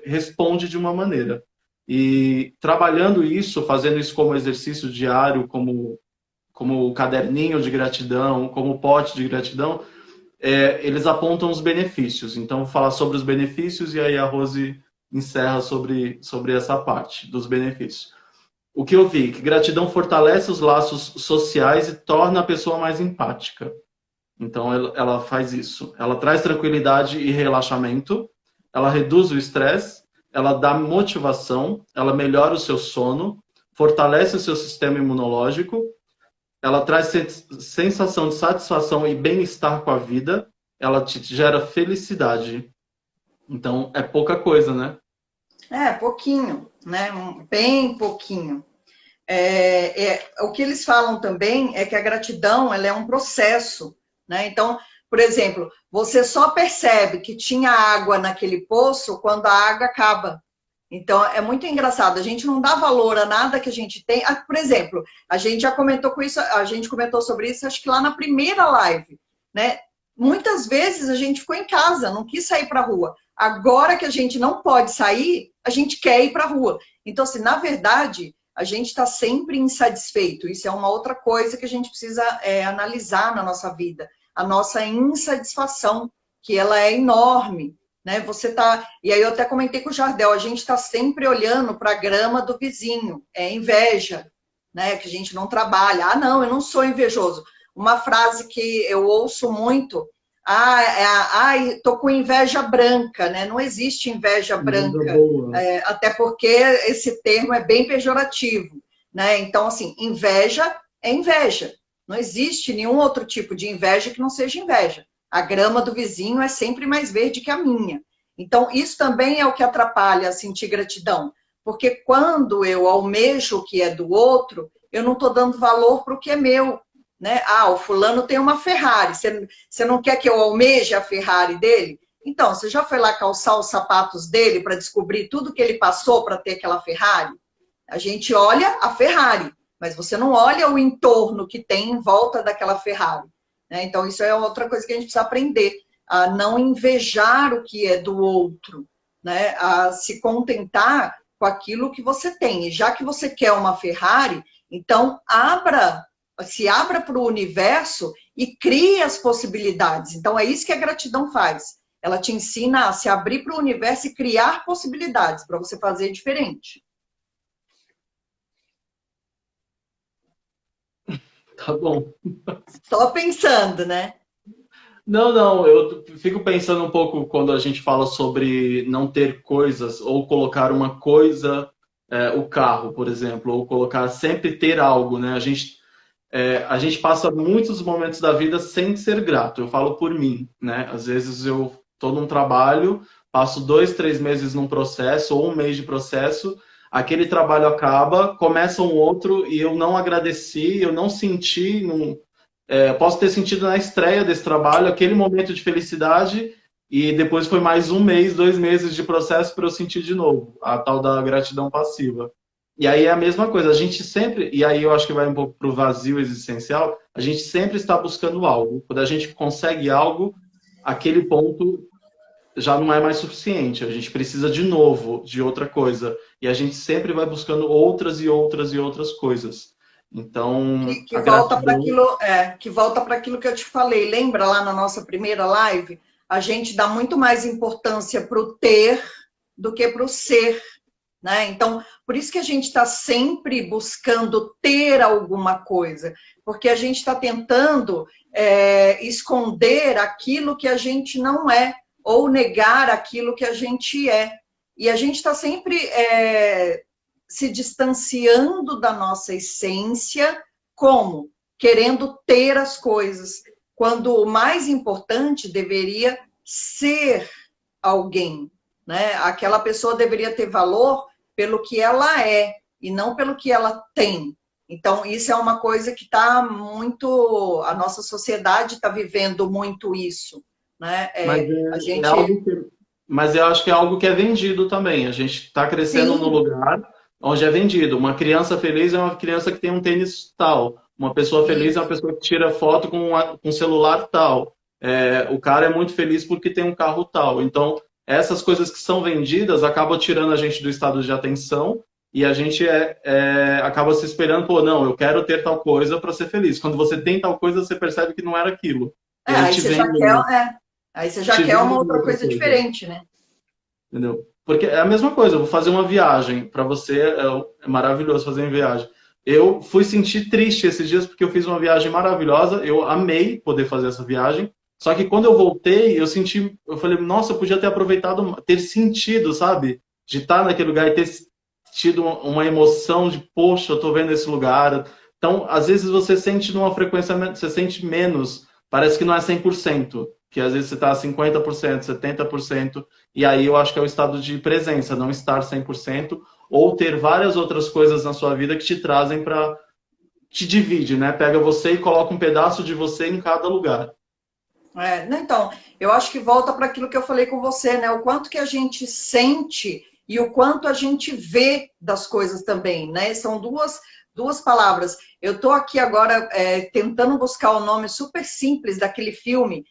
responde de uma maneira. E trabalhando isso, fazendo isso como exercício diário, como caderninho de gratidão, como pote de gratidão, eles apontam os benefícios. Então, vou falar sobre os benefícios e aí a Rose encerra sobre essa parte dos benefícios. O que eu vi, que gratidão fortalece os laços sociais e torna a pessoa mais empática. Então, ela faz isso. Ela traz tranquilidade e relaxamento, ela reduz o estresse, ela dá motivação, ela melhora o seu sono, fortalece o seu sistema imunológico, ela traz sensação de satisfação e bem-estar com a vida, ela te gera felicidade. Então, é pouca coisa, né? Pouquinho, né? Bem pouquinho. O que eles falam também é que a gratidão, ela é um processo, né? Então, por exemplo, você só percebe que tinha água naquele poço quando a água acaba. Então, é muito engraçado, a gente não dá valor a nada que a gente tem. Por exemplo, a gente já comentou com isso, a gente comentou sobre isso, acho que lá na primeira live, né? Muitas vezes a gente ficou em casa, não quis sair para a rua. Agora que a gente não pode sair, a gente quer ir para a rua. Então, assim, na verdade, a gente está sempre insatisfeito. Isso é uma outra coisa que a gente precisa analisar na nossa vida. A nossa insatisfação, que ela é enorme. Né? E aí eu até comentei com o Jardel, a gente está sempre olhando para a grama do vizinho, é inveja, né? Que a gente não trabalha. Ah, não, eu não sou invejoso. Uma frase que eu ouço muito, tô com inveja branca, né? Não existe inveja branca, até porque esse termo é bem pejorativo, né? Então, assim, inveja é inveja. Não existe nenhum outro tipo de inveja que não seja inveja. A grama do vizinho é sempre mais verde que a minha. Então, isso também é o que atrapalha sentir gratidão. Porque quando eu almejo o que é do outro, eu não estou dando valor para o que é meu. Né? O fulano tem uma Ferrari. Você não quer que eu almeje a Ferrari dele? Então, você já foi lá calçar os sapatos dele para descobrir tudo que ele passou para ter aquela Ferrari? A gente olha a Ferrari, mas você não olha o entorno que tem em volta daquela Ferrari. Né? Então, isso é outra coisa que a gente precisa aprender, a não invejar o que é do outro, né? A se contentar com aquilo que você tem. E já que você quer uma Ferrari, então se abra para o universo e crie as possibilidades. Então, é isso que a gratidão faz. Ela te ensina a se abrir para o universo e criar possibilidades para você fazer diferente. Tá bom. Só pensando, né? Não, eu fico pensando um pouco quando a gente fala sobre não ter coisas, ou colocar uma coisa, o carro, por exemplo, ou colocar sempre ter algo, né? A gente passa muitos momentos da vida sem ser grato, eu falo por mim, né? Às vezes eu estou num trabalho, passo 2, 3 meses num processo, ou um mês de processo, aquele trabalho acaba, começa um outro e eu não agradeci, eu não senti, posso ter sentido na estreia desse trabalho aquele momento de felicidade e depois foi mais um mês, 2 meses de processo para eu sentir de novo, a tal da gratidão passiva. E aí é a mesma coisa, a gente sempre, e aí eu acho que vai um pouco para o vazio existencial, a gente sempre está buscando algo. Quando a gente consegue algo, aquele ponto já não é mais suficiente, a gente precisa de novo, de outra coisa. E a gente sempre vai buscando outras e outras e outras coisas. Então, que volta para aquilo que eu te falei. Lembra lá na nossa primeira live? A gente dá muito mais importância para o ter do que para o ser. Né? Então, por isso que a gente está sempre buscando ter alguma coisa, porque a gente está tentando esconder aquilo que a gente não é, ou negar aquilo que a gente é. E a gente está sempre se distanciando da nossa essência, como? Querendo ter as coisas, quando o mais importante deveria ser alguém. Né? Aquela pessoa deveria ter valor pelo que ela é e não pelo que ela tem. Então, isso é uma coisa que está muito... A nossa sociedade está vivendo muito isso. Né? Mas eu acho que é algo que é vendido também. A gente está crescendo Sim. no lugar onde é vendido. Uma criança feliz é uma criança que tem um tênis tal. Uma pessoa feliz é uma pessoa que tira foto com um celular tal. o cara é muito feliz porque tem um carro tal. Então, essas coisas que são vendidas acabam tirando a gente do estado de atenção e a gente acaba se esperando, pô, não, eu quero ter tal coisa para ser feliz. Quando você tem tal coisa, você percebe que não era aquilo. E aí Aí te você já vende, quer, aí você já te quer vende uma outra outra coisa coisa. diferente, né? Entendeu? Porque é a mesma coisa, eu vou fazer uma viagem. Para você é maravilhoso fazer uma viagem. Eu fui sentir triste esses dias porque eu fiz uma viagem maravilhosa, eu amei poder fazer essa viagem. Só que quando eu voltei, eu falei, nossa, eu podia ter aproveitado, ter sentido, sabe? De estar naquele lugar e ter tido uma emoção de, poxa, eu tô vendo esse lugar. Então, às vezes você sente numa frequência, você sente menos, parece que não é 100%, que às vezes você está a 50%, 70%. E aí eu acho que é o estado de presença, não estar 100%, ou ter várias outras coisas na sua vida que te trazem para... Te divide, né? Pega você e coloca um pedaço de você em cada lugar. Não, então, eu acho que volta para aquilo que eu falei com você, né? O quanto que a gente sente e o quanto a gente vê das coisas também, né? São duas palavras. Eu estou aqui agora tentando buscar o nome super simples daquele filme,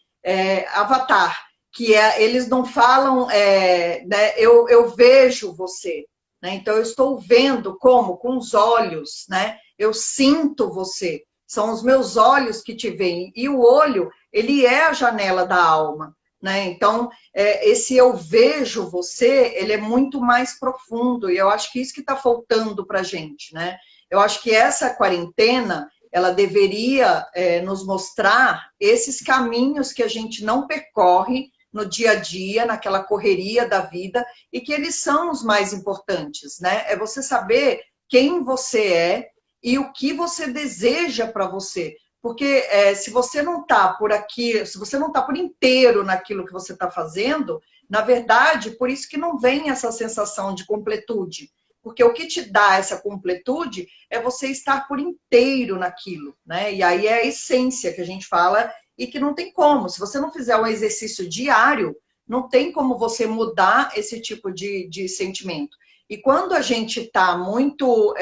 Avatar, que eles não falam, né, eu vejo você, né? Então eu estou vendo como? Com os olhos, né? Eu sinto você. São os meus olhos que te veem. E o olho, ele é a janela da alma, né? Então, esse eu vejo você, ele é muito mais profundo, e eu acho que isso que está faltando para a gente, né? Eu acho que essa quarentena, ela deveria nos mostrar esses caminhos que a gente não percorre no dia a dia, naquela correria da vida, e que eles são os mais importantes, né? É você saber quem você é e o que você deseja para você. Porque se você não está por aqui, se você não está por inteiro naquilo que você está fazendo, na verdade, por isso que não vem essa sensação de completude. Porque o que te dá essa completude é você estar por inteiro naquilo, né? E aí é a essência que a gente fala e que não tem como. Se você não fizer um exercício diário, não tem como você mudar esse tipo de sentimento. E quando a gente está muito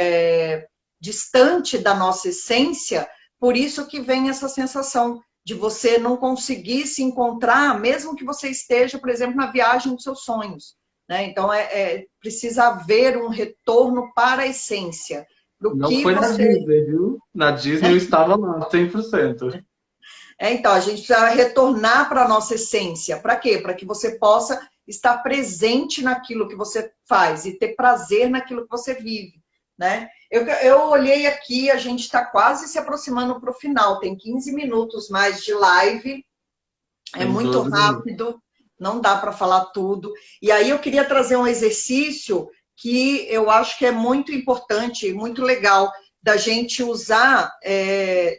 distante da nossa essência, por isso que vem essa sensação de você não conseguir se encontrar, mesmo que você esteja, por exemplo, na viagem dos seus sonhos, né? Então, precisa haver um retorno para a essência, do Não que foi na você... Disney, viu? Na Disney eu estava lá, 100%. Então, a gente precisa retornar para a nossa essência. Para quê? Para que você possa estar presente naquilo que você faz e ter prazer naquilo que você vive, né? Eu olhei aqui, a gente está quase se aproximando para o final, tem 15 minutos mais de live, é Tem muito 12 minutos. rápido, não dá para falar tudo. E aí eu queria trazer um exercício que eu acho que é muito importante, muito legal, da gente usar,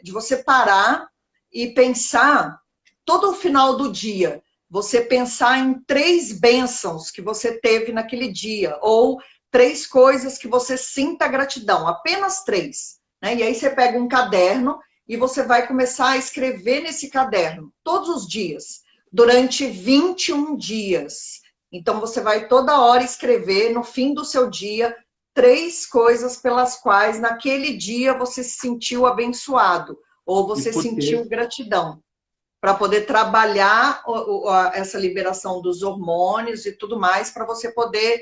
de você parar e pensar todo o final do dia. Você pensar em 3 bênçãos que você teve naquele dia, ou 3 coisas que você sinta gratidão, apenas 3. Né? E aí você pega um caderno e você vai começar a escrever nesse caderno, todos os dias, durante 21 dias. Então, você vai toda hora escrever, no fim do seu dia, 3 coisas pelas quais, naquele dia, você se sentiu abençoado, ou E você por quê? sentiu gratidão, para poder trabalhar essa liberação dos hormônios e tudo mais, para você poder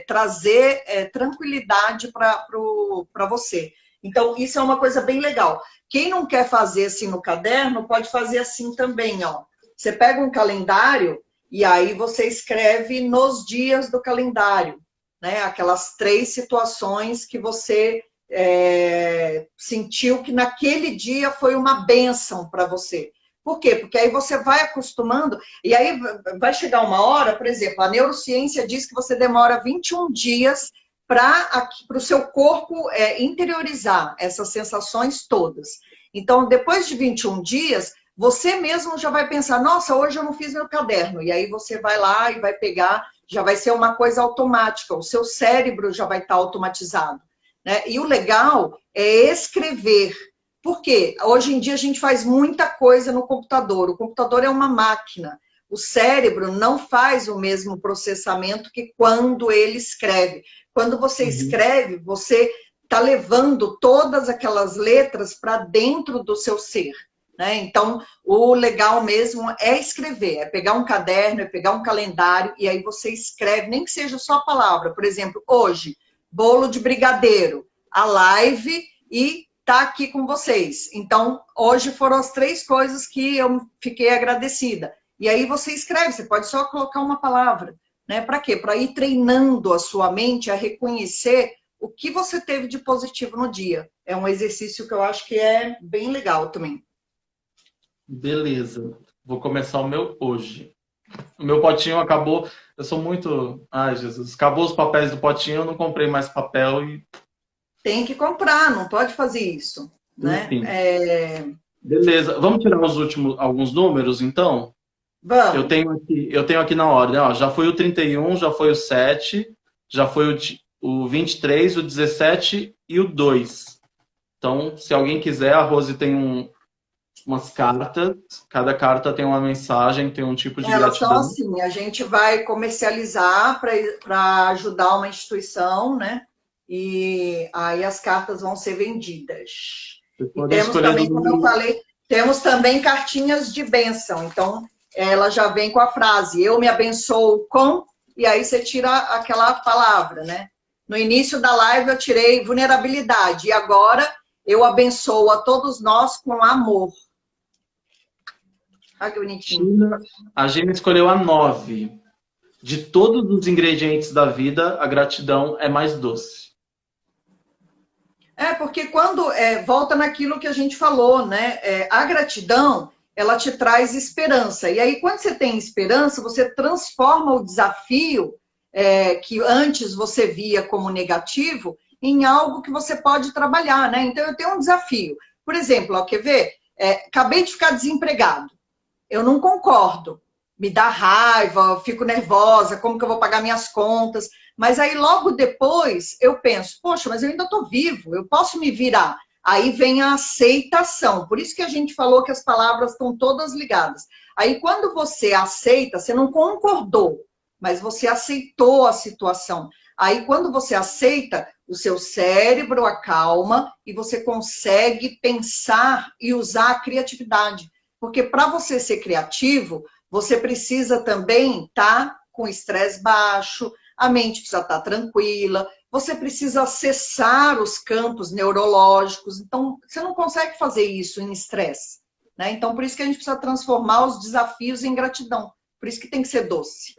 trazer tranquilidade para você. Então, isso é uma coisa bem legal. Quem não quer fazer assim no caderno, pode fazer assim também, ó. Você pega um calendário e aí você escreve nos dias do calendário, né? Aquelas 3 situações que você sentiu que naquele dia foi uma bênção para você. Por quê? Porque aí você vai acostumando, e aí vai chegar uma hora, por exemplo, a neurociência diz que você demora 21 dias para o seu corpo interiorizar essas sensações todas. Então, depois de 21 dias, você mesmo já vai pensar, nossa, hoje eu não fiz meu caderno. E aí você vai lá e vai pegar, já vai ser uma coisa automática, o seu cérebro já vai estar automatizado. Né? E o legal é escrever. Por quê? Hoje em dia a gente faz muita coisa no computador. O computador é uma máquina. O cérebro não faz o mesmo processamento que quando ele escreve. Quando você escreve, você está levando todas aquelas letras para dentro do seu ser. né? Então, o legal mesmo é escrever, é pegar um caderno, é pegar um calendário, e aí você escreve, nem que seja só a palavra. Por exemplo, hoje, bolo de brigadeiro, a live e tá aqui com vocês. Então, hoje foram as 3 coisas que eu fiquei agradecida. E aí você escreve, você pode só colocar uma palavra, né? Para quê? Para ir treinando a sua mente a reconhecer o que você teve de positivo no dia. É um exercício que eu acho que é bem legal também. Beleza. Vou começar o meu hoje. O meu potinho acabou. Eu sou muito. Ai, Jesus. Acabou os papéis do potinho, eu não comprei mais papel e. Tem que comprar, não pode fazer isso, né? Enfim. Beleza. Vamos tirar os últimos alguns números, então? Vamos. Eu tenho aqui na ordem, ó. Já foi o 31, já foi o 7, já foi o 23, o 17 e o 2. Então, se alguém quiser, a Rose tem umas cartas. Cada carta tem uma mensagem, tem um tipo de Elas são gratidão. assim, a gente vai comercializar para ajudar uma instituição, né? E aí as cartas vão ser vendidas. Vocês E podem temos escolher do também, como eu número. falei, temos também cartinhas de bênção. Então, ela já vem com a frase, eu me abençoo com, e aí você tira aquela palavra, né? No início da live eu tirei vulnerabilidade, e agora eu abençoo a todos nós com amor. Olha que bonitinho. A Gina escolheu a 9. De todos os ingredientes da vida, a gratidão é mais doce. Porque quando volta naquilo que a gente falou, né? A gratidão, ela te traz esperança. E aí, quando você tem esperança, você transforma o desafio que antes você via como negativo em algo que você pode trabalhar, né? Então, eu tenho um desafio. Por exemplo, ó, quer ver? Acabei de ficar desempregado. Eu não concordo. Me dá raiva, fico nervosa, como que eu vou pagar minhas contas? Mas aí logo depois eu penso, poxa, mas eu ainda estou vivo, eu posso me virar. Aí vem a aceitação. Por isso que a gente falou que as palavras estão todas ligadas. Aí quando você aceita, você não concordou, mas você aceitou a situação. Aí quando você aceita, o seu cérebro acalma e você consegue pensar e usar a criatividade. Porque para você ser criativo, você precisa também estar com estresse baixo, a mente precisa estar tranquila, você precisa acessar os campos neurológicos. Então, você não consegue fazer isso em estresse, né? Então, por isso que a gente precisa transformar os desafios em gratidão. Por isso que tem que ser doce.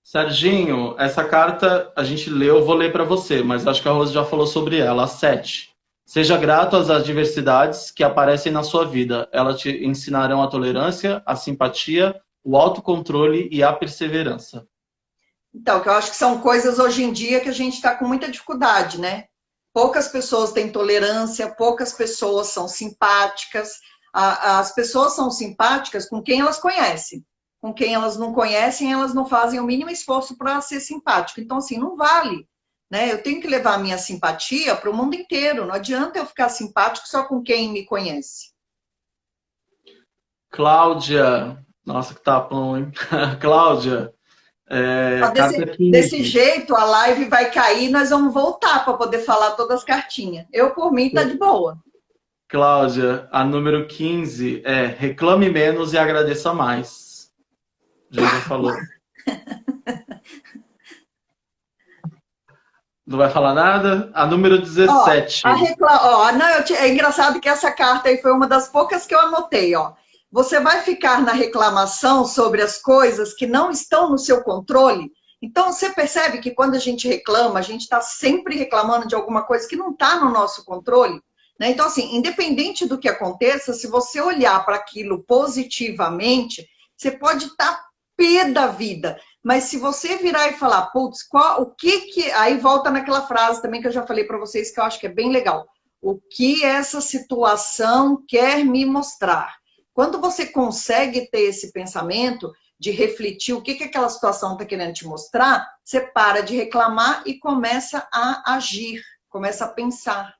Serginho, essa carta a gente leu, vou ler para você, mas acho que a Rose já falou sobre ela. A 7. Seja grato às adversidades que aparecem na sua vida. Elas te ensinarão a tolerância, a simpatia, o autocontrole e a perseverança. Então, que eu acho que são coisas hoje em dia que a gente está com muita dificuldade, né? Poucas pessoas têm tolerância, poucas pessoas são simpáticas. As pessoas são simpáticas com quem elas conhecem. Com quem elas não conhecem, elas não fazem o mínimo esforço para ser simpático. Então, assim, não vale. Né? Eu tenho que levar a minha simpatia para o mundo inteiro. Não adianta eu ficar simpático só com quem me conhece. Cláudia, nossa, que tapão, hein? Cláudia, carta Desse 15. jeito, a live vai cair, nós vamos voltar para poder falar todas as cartinhas. Eu, por mim, tá de boa. Cláudia, a número 15 é reclame menos e agradeça mais. A gente já falou. Não vai falar nada? A número 17. É engraçado que essa carta aí foi uma das poucas que eu anotei, ó. Você vai ficar na reclamação sobre as coisas que não estão no seu controle? Então, você percebe que quando a gente reclama, a gente está sempre reclamando de alguma coisa que não está no nosso controle? Né? Então, assim, independente do que aconteça, se você olhar para aquilo positivamente, você pode estar pé da vida. Mas se você virar e falar, putz, o que... Aí volta naquela frase também que eu já falei para vocês, que eu acho que é bem legal. O que essa situação quer me mostrar? Quando você consegue ter esse pensamento de refletir o que aquela situação está querendo te mostrar, você para de reclamar e começa a agir, começa a pensar.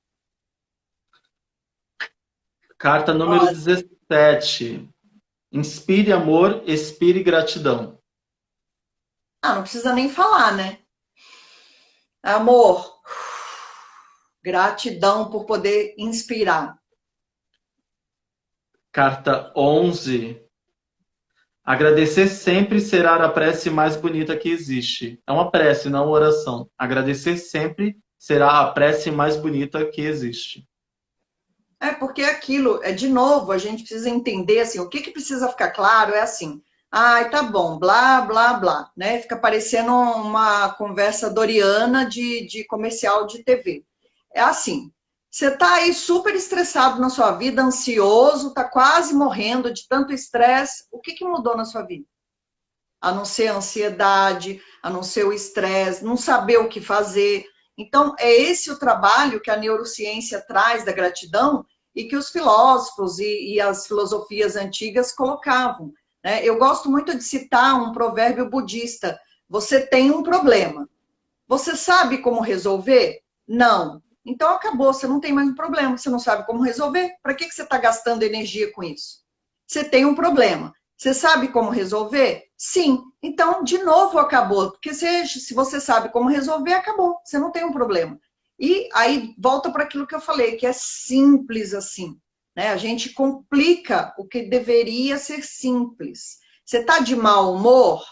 Carta número 17. Inspire amor, expire gratidão. Não precisa nem falar, né? Amor, gratidão por poder inspirar. Carta 11. Agradecer sempre será a prece mais bonita que existe. É uma prece, não uma oração. Agradecer sempre será a prece mais bonita que existe. Porque aquilo, de novo, a gente precisa entender, assim, o que que precisa ficar claro é assim, ai, tá bom, blá, blá, blá, né? Fica parecendo uma conversa doriana de comercial de TV. É assim, você tá aí super estressado na sua vida, ansioso, tá quase morrendo de tanto estresse, o que que mudou na sua vida? A não ser a ansiedade, a não ser o estresse, não saber o que fazer. Então, é esse o trabalho que a neurociência traz da gratidão e que os filósofos e as filosofias antigas colocavam. Né? Eu gosto muito de citar um provérbio budista: você tem um problema. Você sabe como resolver? Não. Então acabou, você não tem mais um problema, você não sabe como resolver. Para que você está gastando energia com isso? Você tem um problema. Você sabe como resolver? Sim. Então, de novo, acabou. Porque se você sabe como resolver, acabou. Você não tem um problema. E aí volta para aquilo que eu falei, que é simples assim. Né? A gente complica o que deveria ser simples. Você está de mau humor?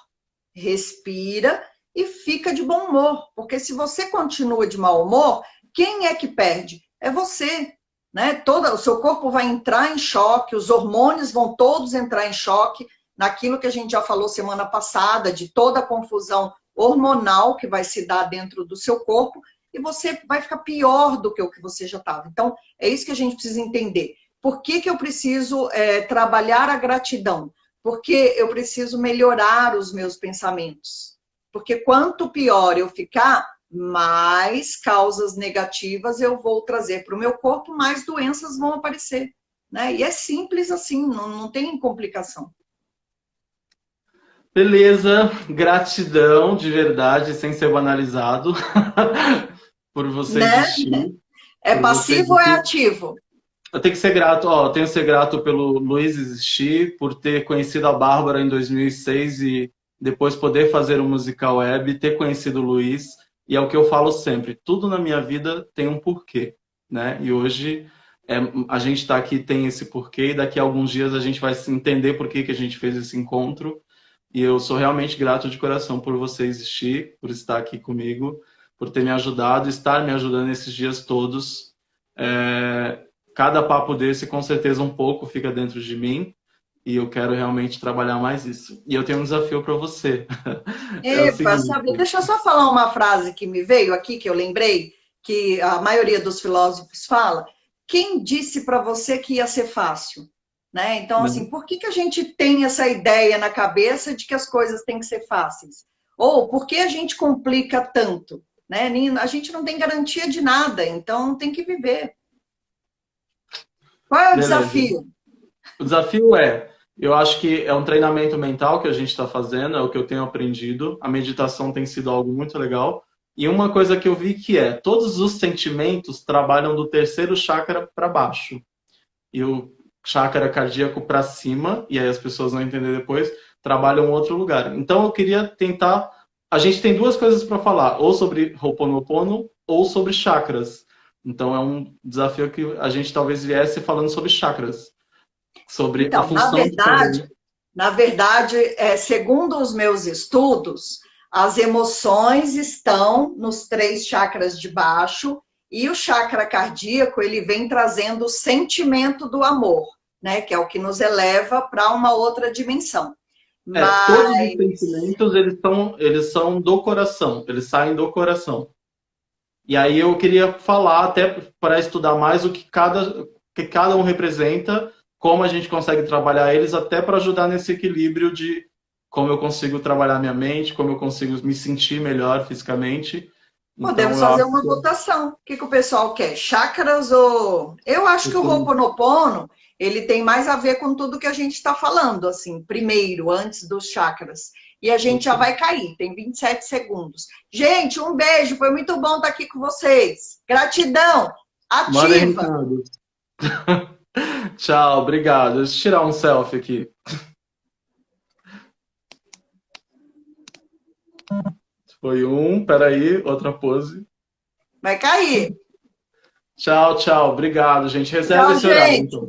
Respira e fica de bom humor. Porque se você continua de mau humor, quem é que perde? É você. Né? O seu corpo vai entrar em choque, os hormônios vão todos entrar em choque, naquilo que a gente já falou semana passada, de toda a confusão hormonal que vai se dar dentro do seu corpo, e você vai ficar pior do que o que você já estava. Então, é isso que a gente precisa entender. Por que eu preciso trabalhar a gratidão? Porque eu preciso melhorar os meus pensamentos. Porque quanto pior eu ficar, mais causas negativas eu vou trazer para o meu corpo, mais doenças vão aparecer. Né? E é simples assim, não tem complicação. Beleza, gratidão de verdade, sem ser banalizado, por você Né? existir. É Por você passivo ou é existir. ativo? Eu tenho que ser grato, ó, eu tenho que ser grato pelo Luiz existir, por ter conhecido a Bárbara em 2006 e depois poder fazer um musical web, ter conhecido o Luiz, e é o que eu falo sempre, tudo na minha vida tem um porquê, né? E hoje a gente está aqui, tem esse porquê, e daqui a alguns dias a gente vai se entender por que que a gente fez esse encontro, e eu sou realmente grato de coração por você existir, por estar aqui comigo, por ter me ajudado, estar me ajudando esses dias todos. Cada papo desse, com certeza, um pouco fica dentro de mim e eu quero realmente trabalhar mais isso. E eu tenho um desafio para você. É o Epa, sabe, seguinte. deixa eu só falar uma frase que me veio aqui, que eu lembrei, que a maioria dos filósofos fala. Quem disse para você que ia ser fácil? Né? Então, Né? assim, por que a gente tem essa ideia na cabeça de que as coisas têm que ser fáceis? Ou por que a gente complica tanto? Né? A gente não tem garantia de nada, então tem que viver. Qual é o Beleza. desafio? O desafio eu acho que é um treinamento mental que a gente está fazendo, é o que eu tenho aprendido. A meditação tem sido algo muito legal. E uma coisa que eu vi que todos os sentimentos trabalham do terceiro chakra para baixo. E o chácara cardíaco para cima, e aí as pessoas vão entender depois, trabalham em outro lugar. Então eu queria tentar. A gente tem duas coisas para falar, ou sobre Ho'oponopono ou sobre chakras. Então é um desafio que a gente talvez viesse falando sobre chakras, sobre a Então, na função de cada um. verdade, segundo os meus estudos, as emoções estão nos três chakras de baixo e o chakra cardíaco ele vem trazendo o sentimento do amor, né? Que é o que nos eleva para uma outra dimensão. Todos os Mas sentimentos eles são do coração, eles saem do coração. E aí eu queria falar, até para estudar mais que cada um representa, como a gente consegue trabalhar eles, até para ajudar nesse equilíbrio de como eu consigo trabalhar minha mente, como eu consigo me sentir melhor fisicamente. Então podemos eu fazer acho uma votação. O que o pessoal quer? Chakras ou... Eu acho que o que Ho'oponopono, ele tem mais a ver com tudo que a gente está falando, assim, primeiro, antes dos chakras. E a gente já vai cair, tem 27 segundos. Gente, um beijo, foi muito bom estar aqui com vocês. Gratidão, Mandem ativa. recados. Tchau, obrigado. Deixa eu tirar um selfie aqui. Foi peraí, outra pose. Vai cair. Tchau, tchau, obrigado, gente. Reserva Tchau, esse horário, gente. então.